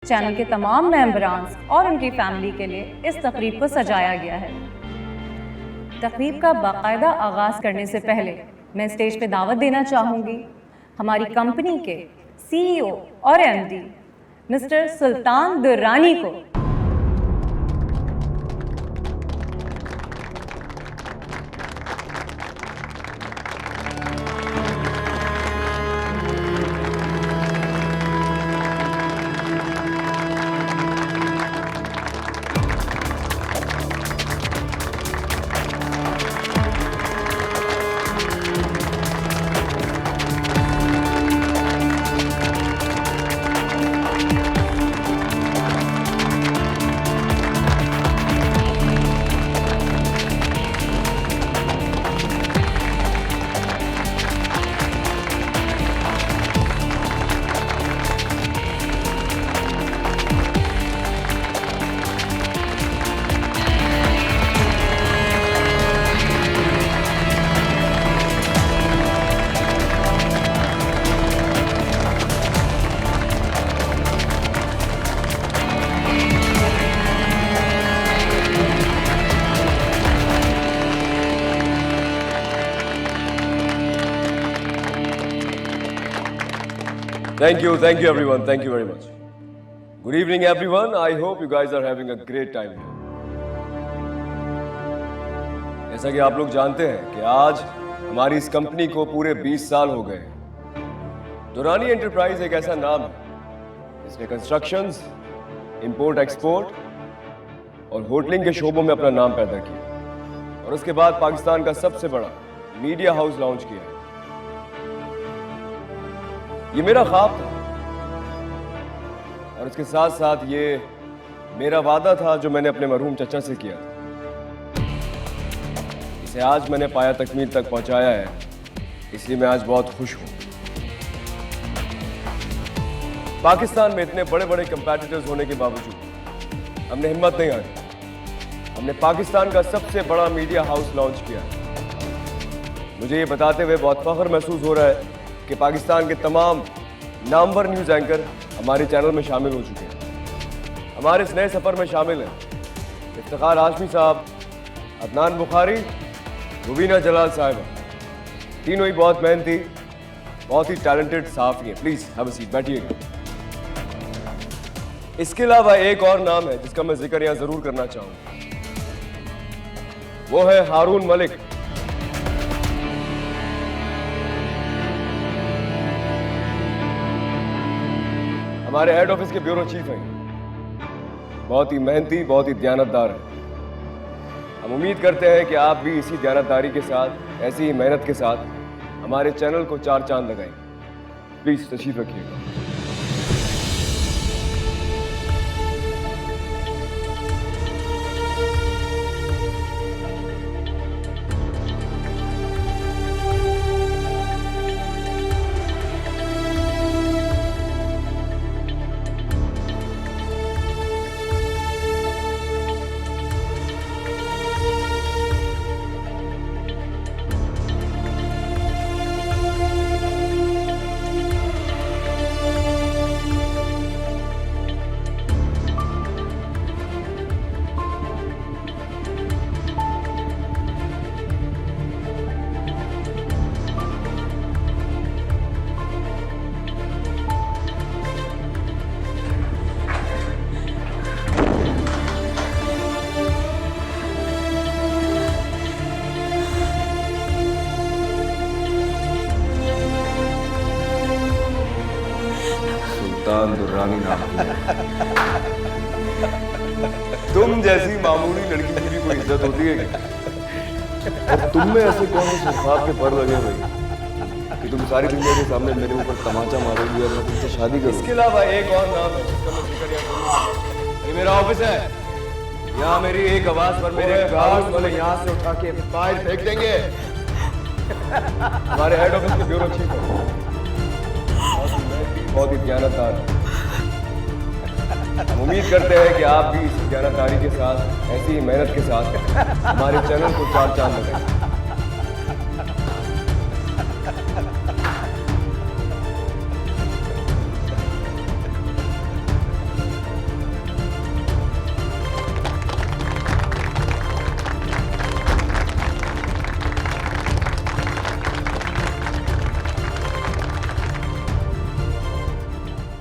Channel के तमाम मेंबरान और उनकी फैमिली के लिए इस तकरीब को सजाया गया है। तकरीब का बाकायदा आगाज करने से पहले मैं स्टेज पे दावत देना चाहूंगी हमारी कंपनी के CEO और MD मिस्टर सुल्तान दुर्रानी को। Thank you everyone. Thank you very much. Good evening everyone. I hope you guys are having a great time here. जैसा कि आप लोग जानते हैं कि आज हमारी इस कंपनी को पूरे 20 साल हो गए हैं। दुरानी एंटरप्राइज एक ऐसा नाम है जिसने कंस्ट्रक्शंस, इंपोर्ट एक्सपोर्ट और होटलिंग के शोबों में अपना नाम पैदा किया और उसके बाद पाकिस्तान का सबसे बड़ा मीडिया हाउस लॉन्च किया। ये मेरा ख्वाब था और उसके साथ साथ ये मेरा वादा था जो मैंने अपने मरहूम चचा से किया था। इसे आज मैंने पाया तकमील तक पहुंचाया है, इसलिए मैं आज बहुत खुश हूं। पाकिस्तान में इतने बड़े बड़े कंपैटिटर्स होने के बावजूद हमने हिम्मत नहीं हारी। हमने पाकिस्तान का सबसे बड़ा मीडिया हाउस लॉन्च किया। मुझे ये बताते हुए बहुत फख्र महसूस हो रहा है कि पाकिस्तान के तमाम नामवर न्यूज़ एंकर हमारे चैनल में शामिल हो चुके हैं। हमारे इस नए सफ़र में शामिल हैं इफ्तिखार हाशमी साहब, अदनान बुखारी, रुबीना जलाल साहिबा। तीनों ही बहुत मेहनती, बहुत ही टैलेंटेड सहाफ़ी हैं। प्लीज़ हैव अ सीट, बैठिएगा। इसके अलावा एक और नाम है जिसका मैं जिक्र यहाँ ज़रूर करना चाहूँगा, वो है हारून मलिक। हमारे हेड ऑफिस के ब्यूरो चीफ हैं। बहुत ही मेहनती, बहुत ही दयानतदार है। हम उम्मीद करते हैं कि आप भी इसी दयानतदारी के साथ, ऐसी ही मेहनत के साथ हमारे चैनल को 4 चांद लगाएं। प्लीज तशरीफ रखिएगा। सुल्तान दुर्रानी नाम तुम जैसी मामूली लड़की की भी कोई इज्जत होती है और तुम में ऐसे कौन से सुखाब के पर लगे भाई कि तुम सारी दुनिया के सामने मेरे ऊपर तमाचा मारोगी और मैं तुमसे शादी करूं। इसके अलावा एक और नाम है जिसका मैं जिक्र यहाँ करूंगा। ये मेरा ऑफिस है। यहाँ मेरी एक आवाज पर मेरे गार्ड्स वाले यहाँ से उठा के बाहर फेंक देंगे। हमारे हेड ऑफिस के ब्यूरो चीफ है, बहुत ही दयानतदार है। हम उम्मीद करते हैं कि आप भी इसी दयानतदारी के साथ, ऐसी ही मेहनत के साथ हमारे चैनल को 4 चांद लगाएं।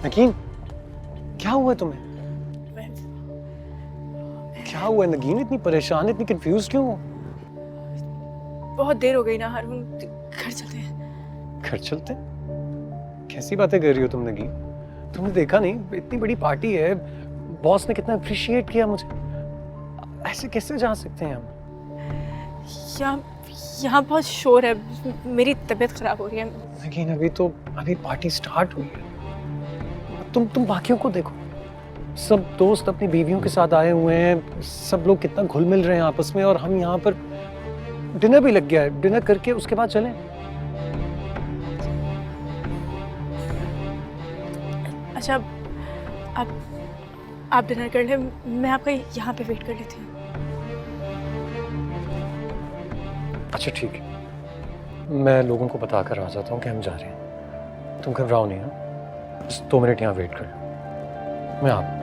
नगीन, क्या हुआ तुम्हें? क्या हुआ नगीन? इतनी परेशान, इतनी कंफ्यूज क्यों हो? बहुत देर हो गई ना हारून, घर चलते हैं। घर चलते? कैसी बातें कर रही हो तुम नगीन? तुमने देखा नहीं, इतनी बड़ी पार्टी है, बॉस ने कितना अप्रिशिएट किया मुझे। ऐसे कैसे जा सकते हैं हम? यहाँ बहुत शोर है, मेरी तबीयत खराब हो रही है। नगीन अभी पार्टी स्टार्ट हुई है। तुम बाकियों को देखो, सब दोस्त अपनी बीवियों के साथ आए हुए हैं, सब लोग कितना घुल मिल रहे हैं आपस में, और हम यहाँ पर डिनर भी लग गया है। डिनर करके उसके बाद चलें। अच्छा, आप डिनर कर लें, मैं आपका यहाँ पे वेट कर लेती हूँ। अच्छा ठीक है, मैं लोगों को बताकर आ जाता हूँ कि हम जा रहे हैं। तुम घबराओ नहीं, हाँ? बस 2 मिनट यहाँ वेट कर लो, मैं आप।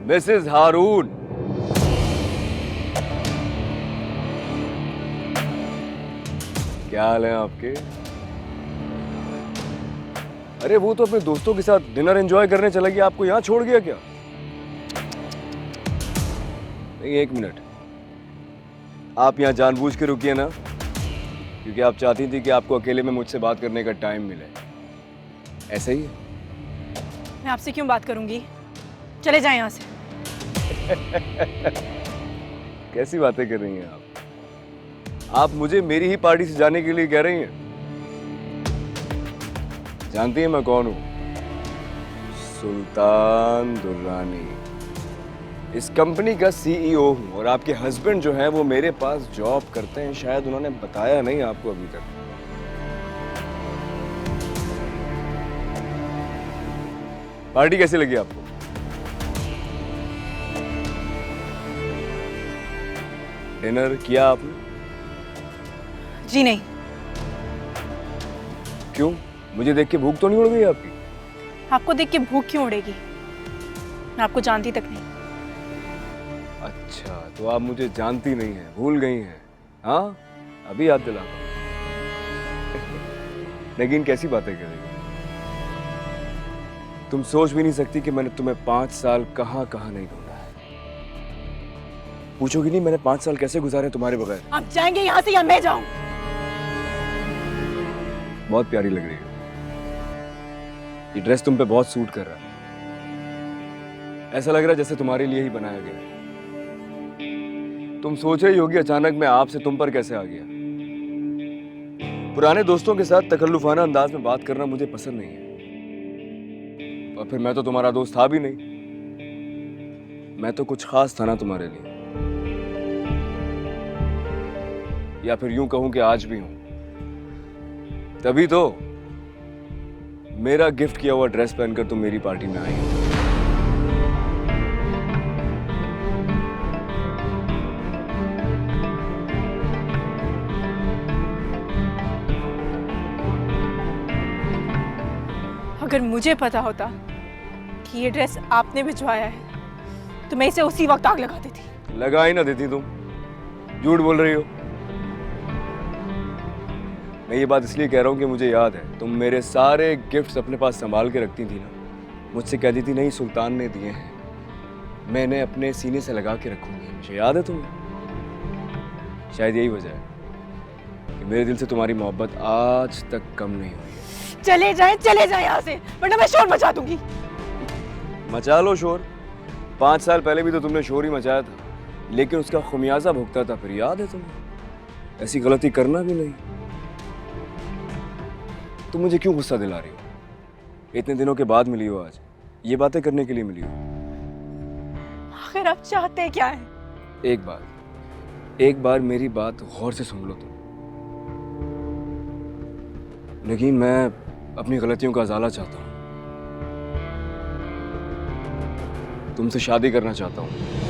मिसेस हारून, क्या हाल है आपके? अरे वो तो अपने दोस्तों के साथ डिनर एंजॉय करने चला गया, आपको यहाँ छोड़ गया क्या? नहीं, 1 मिनट, आप यहाँ जानबूझ के रुकिए ना, क्योंकि आप चाहती थी कि आपको अकेले में मुझसे बात करने का टाइम मिले। ऐसे ही है? मैं आपसे क्यों बात करूंगी, चले जाएं यहाँ से। कैसी बातें कर रही हैं आप मुझे मेरी ही पार्टी से जाने के लिए कह रही हैं? जानती हैं मैं कौन हूं? सुल्तान दुर्रानी, इस कंपनी का सीईओ हूं, और आपके हस्बैंड जो हैं वो मेरे पास जॉब करते हैं। शायद उन्होंने बताया नहीं आपको अभी तक। पार्टी कैसी लगी आपको? डिनर किया आपने? जी नहीं। क्यों? मुझे देख के भूख तो नहीं उड़ गई आपकी? आपको देख के भूख क्यों उड़ेगी, मैं आपको जानती तक नहीं। अच्छा, तो आप मुझे जानती नहीं हैं, भूल गई हैं? हाँ, अभी याद दिला। नगीन, कैसी बातें कर रही हो? तुम सोच भी नहीं सकती कि मैंने तुम्हें 5 साल कहाँ नहीं ढूंढा है। पूछोगी नहीं मैंने 5 साल कैसे गुजारे तुम्हारे बगैर? आप जाएंगे यहाँ से या मैं जाऊं? बहुत प्यारी लग रही है, ये ड्रेस तुम पे बहुत सूट कर रहा है। ऐसा लग रहा है जैसे तुम्हारे लिए ही बनाया गया है। तुम सोच रही होगी अचानक मैं आपसे तुम पर कैसे आ गया। पुराने दोस्तों के साथ तकल्लुफाना अंदाज में बात करना मुझे पसंद नहीं है, और फिर मैं तो तुम्हारा दोस्त था भी नहीं। मैं तो कुछ खास था ना तुम्हारे लिए, या फिर यूं कहूं कि आज भी हूं। तभी तो मेरा गिफ्ट किया हुआ ड्रेस पहनकर तुम मेरी पार्टी में आई। अगर मुझे पता होता कि ये ड्रेस आपने भिजवाया है तो मैं इसे उसी वक्त आग लगा देती। लगा ही ना देती तुम, झूठ बोल रही हो। मैं ये बात इसलिए कह रहा हूँ कि मुझे याद है तुम मेरे सारे गिफ्ट्स अपने पास संभाल के रखती थी ना। मुझसे कहती थी नहीं सुल्तान ने दिए हैं, मैंने अपने सीने से लगा के रखूंगी। मुझे याद है तुम्हें। शायद यही वजह है कि मेरे दिल से तुम्हारी मोहब्बत आज तक कम नहीं हुई है। चले जाएं यहाँ से, वरना मैं शोर मचा दूंगी। मचा लो शोर, 5 साल पहले भी तो तुमने शोर ही मचाया था, लेकिन उसका खुमियाजा भुगता था। फिर याद है तुम्हें? ऐसी गलती करना भी नहीं। तुम मुझे क्यों गुस्सा दिला रही हो? इतने दिनों के बाद मिली हो, आज ये बातें करने के लिए मिली हो। आखिर आप चाहते क्या है? एक बार मेरी बात गौर से सुन लो तुम। लेकिन मैं अपनी गलतियों का अज़ाला चाहता हूं। तुमसे शादी करना चाहता हूँ।